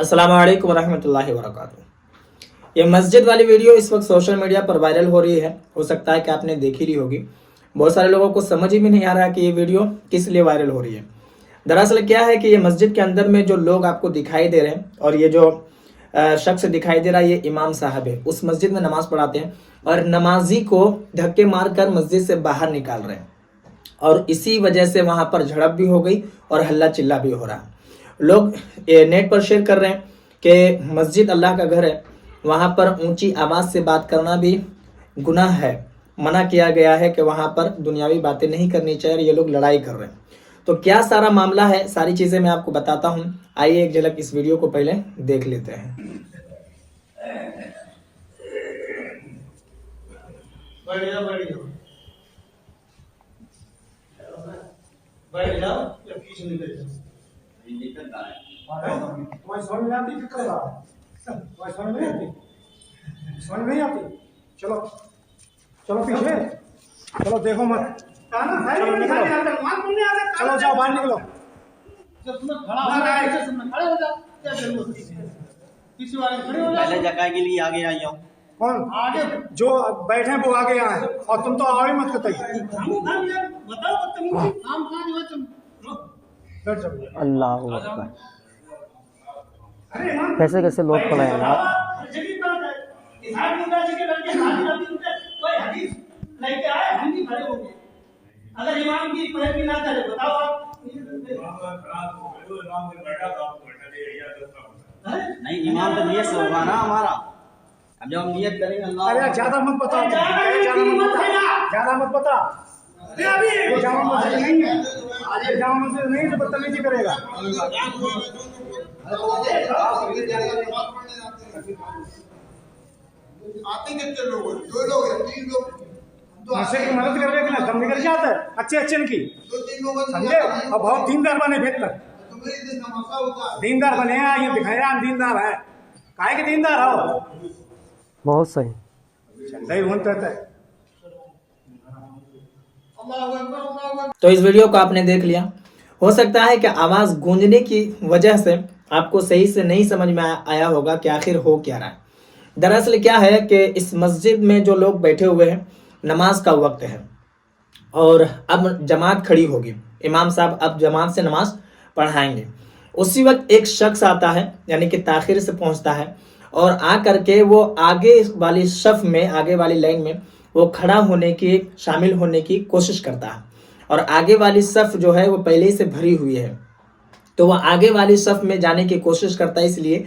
अस्सलाम वालेकुम रहमतुल्लाहि व बरकातुहू। ये मस्जिद वाली वीडियो इस वक्त सोशल मीडिया पर वायरल हो रही है। हो सकता है कि आपने देखी रही होगी। बहुत सारे लोगों को समझ ही भी नहीं आ रहा कि ये वीडियो किस लिए वायरल हो रही है। दरअसल क्या है कि ये मस्जिद के अंदर में जो लोग आपको दिखाई दे रहे हैं और ये जो शख्स दिखाई दे रहा है, ये इमाम साहब है। उस मस्जिद में नमाज पढ़ाते हैं और नमाजी को धक्के मारकर मस्जिद से बाहर निकाल रहे हैं और इसी वजह से वहां पर झड़प भी हो गई और हल्ला चिल्ला भी हो रहा है। लोग नेट पर शेयर कर रहे हैं कि मस्जिद अल्लाह का घर है, वहां पर ऊंची आवाज से बात करना भी गुनाह है। मना किया गया है कि वहां पर दुनियावी बातें नहीं करनी चाहिए और ये लोग लड़ाई कर रहे हैं। तो क्या सारा मामला है, सारी चीजें मैं आपको बताता हूं। आइए एक झलक इस वीडियो को पहले देख लेते हैं। समझ नहीं आती। चलो चलो पीछे चलो, देखो मत। चलो निकलो, चलो जाओ बाहर निकलो। पहले जगह के लिए आगे आई हूँ। कौन आगे? जो बैठे हैं वो आगे आए और तुम तो आओ ही मत कतई। बैठ जाओ। अल्लाह अकबर। कैसे कैसे लोग पड़े हैं यार। अगर इमाम की पैरवी ना करे बताओ आप। नहीं, इमाम तो नियत से होगा ना हमारा। अब जब हम नियत करेंगे अल्लाह। अरे ज्यादा मत बताओ, ज्यादा मत बता। वो जामा मस्जिद नहीं है, जामा मस्जिद नहीं जो बदतमीजी करेगा। आते कितने लोग हैं? 2 लोग हैं, 3 लोग। ऐसे की मदद कर रहे कि ना दम निकल जाता है अच्छे अच्छे की। 2-3 लोग समझे? अब बहुत दीनदार बने भेद तक। दीनदार बने हैं, ये दिखाया हम दीनदार है। काहे के दीनदार हो? बहुत सही। सही होता है। तो इस वीडियो को आपने देख लिया। हो सकता है कि आवाज गूंजने की वजह से आपको सही से नहीं समझ में आया होगा कि आखिर हो क्या रहा है। दरअसल क्या है कि इस मस्जिद में जो लोग बैठे हुए हैं, नमाज का वक्त है और अब जमात खड़ी होगी। इमाम साहब अब जमात से नमाज पढ़ाएंगे। उसी वक्त एक शख्स आता है, यानी कि ताखिर से पहुंचता है और आ करके वो आगे वाली सफ में, आगे वाली लाइन में वो खड़ा होने की, शामिल होने की कोशिश करता है। और आगे वाली सफ जो है वो पहले ही से भरी हुई है, तो वो आगे वाली सफ में जाने की कोशिश करता है। इसलिए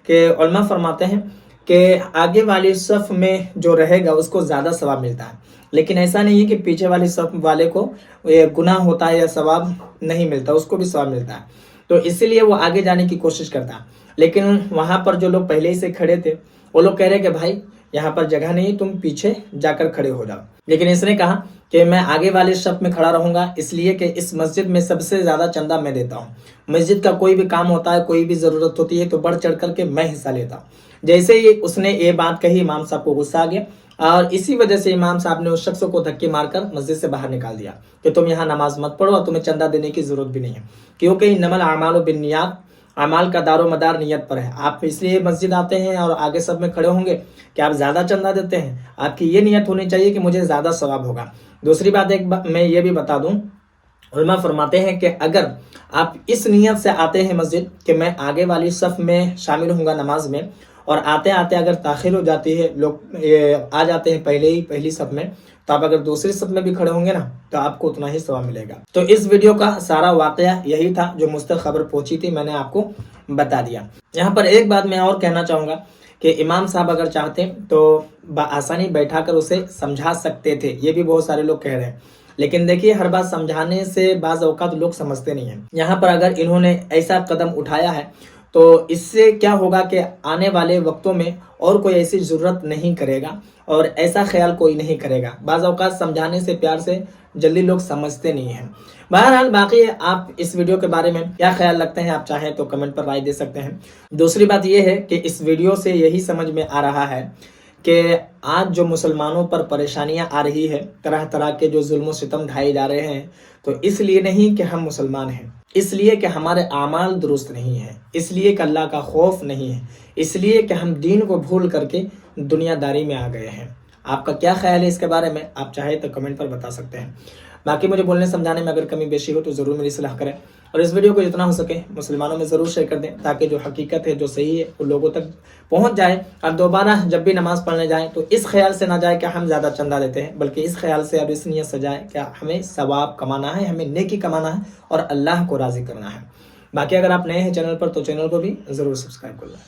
कि उलमा फरमाते हैं कि आगे वाली सफ में जो रहेगा उसको ज़्यादा सवाब मिलता है। लेकिन ऐसा नहीं है कि पीछे वाली सफ वाले को ये गुनाह होता है या सवाब नहीं मिलता, उसको भी सवाब मिलता है। तो इसीलिए वो आगे जाने की कोशिश करता है। लेकिन वहाँ पर जो लोग पहले ही से खड़े थे वो लोग कह रहे कि भाई यहाँ पर जगह नहीं, तुम पीछे जाकर खड़े हो जाओ। लेकिन इसने कहा कि मैं आगे वाले सफ में खड़ा रहूंगा, इसलिए कि इस मस्जिद में सबसे ज़्यादा चंदा मैं देता हूँ। मस्जिद का कोई भी काम होता है, कोई भी ज़रूरत होती है तो बढ़ चढ़ करके मैं हिस्सा लेता हूँ। जैसे ही उसने ये बात कही, इमाम साहब को गुस्सा आ गया और इसी वजह से इमाम साहब ने उस शख्स को धक्के मारकर मस्जिद से बाहर निकाल दिया कि तुम यहाँ नमाज मत पढ़ो और तुम्हें चंदा देने की जरूरत भी नहीं है, क्योंकि इन्नमल अमालु बिन्नियात, अमाल का दारो मदार नियत पर है। आप इसलिए मस्जिद आते हैं और आगे सब में खड़े होंगे कि आप ज़्यादा चंदा देते हैं, आपकी ये नियत होनी चाहिए कि मुझे ज़्यादा सवाब होगा। दूसरी बात मैं ये भी बता दूँ, उलमा फरमाते हैं कि अगर आप इस नियत से आते हैं मस्जिद कि मैं आगे वाली सफ में शामिल होऊंगा नमाज में, और आते आते अगर ताखिर हो जाती है, लोग आ जाते हैं पहली सफ में, तो आप अगर दूसरी सफ में भी खड़े होंगे ना तो आपको उतना ही सवाब मिलेगा। तो इस वीडियो का सारा वाकया यही था जो मुझ तक खबर पहुंची थी, मैंने आपको बता दिया। यहाँ पर एक बात मैं और कहना चाहूँगा कि इमाम साहब अगर चाहते तो आसानी बैठाकर उसे समझा सकते थे, ये भी बहुत सारे लोग कह रहे हैं। लेकिन देखिए, हर बात समझाने से बाज़ औक़ात लोग समझते नहीं हैं। यहाँ पर अगर इन्होंने ऐसा कदम उठाया है तो इससे क्या होगा कि आने वाले वक्तों में और कोई ऐसी ज़रूरत नहीं करेगा और ऐसा ख्याल कोई नहीं करेगा। बाज़ औक़ात समझाने से, प्यार से जल्दी लोग समझते नहीं हैं। बहरहाल बाकी आप इस वीडियो के बारे में क्या ख्याल रखते हैं, आप चाहें तो कमेंट पर राय दे सकते हैं। दूसरी बात यह है कि इस वीडियो से यही समझ में आ रहा है کہ آج جو مسلمانوں پر پریشانیاں آ رہی ہے، طرح طرح کے جو ظلم و ستم ڈھائے جا رہے ہیں، تو اس لیے نہیں کہ ہم مسلمان ہیں، اس لیے کہ ہمارے اعمال درست نہیں ہیں، اس لیے کہ اللہ کا خوف نہیں ہے، اس لیے کہ ہم دین کو بھول کر کے دنیا داری میں آ گئے ہیں۔ آپ کا کیا خیال ہے اس کے بارے میں؟ آپ چاہے تو کمنٹ پر بتا سکتے ہیں۔ باقی مجھے بولنے سمجھانے میں اگر کمی بیشی ہو تو ضرور میری اصلاح کریں، اور اس ویڈیو کو جتنا ہو سکے مسلمانوں میں ضرور شیئر کر دیں، تاکہ جو حقیقت ہے، جو صحیح ہے، وہ لوگوں تک پہنچ جائے، اور دوبارہ جب بھی نماز پڑھنے جائیں تو اس خیال سے نہ جائے کہ ہم زیادہ چندہ دیتے ہیں، بلکہ اس خیال سے اور اس نیت سے جائے کہ ہمیں ثواب کمانا ہے، ہمیں نیکی کمانا ہے اور اللہ کو راضی کرنا ہے۔ باقی اگر آپ نئے ہیں چینل پر تو چینل کو بھی ضرور سبسکرائب کر لیں۔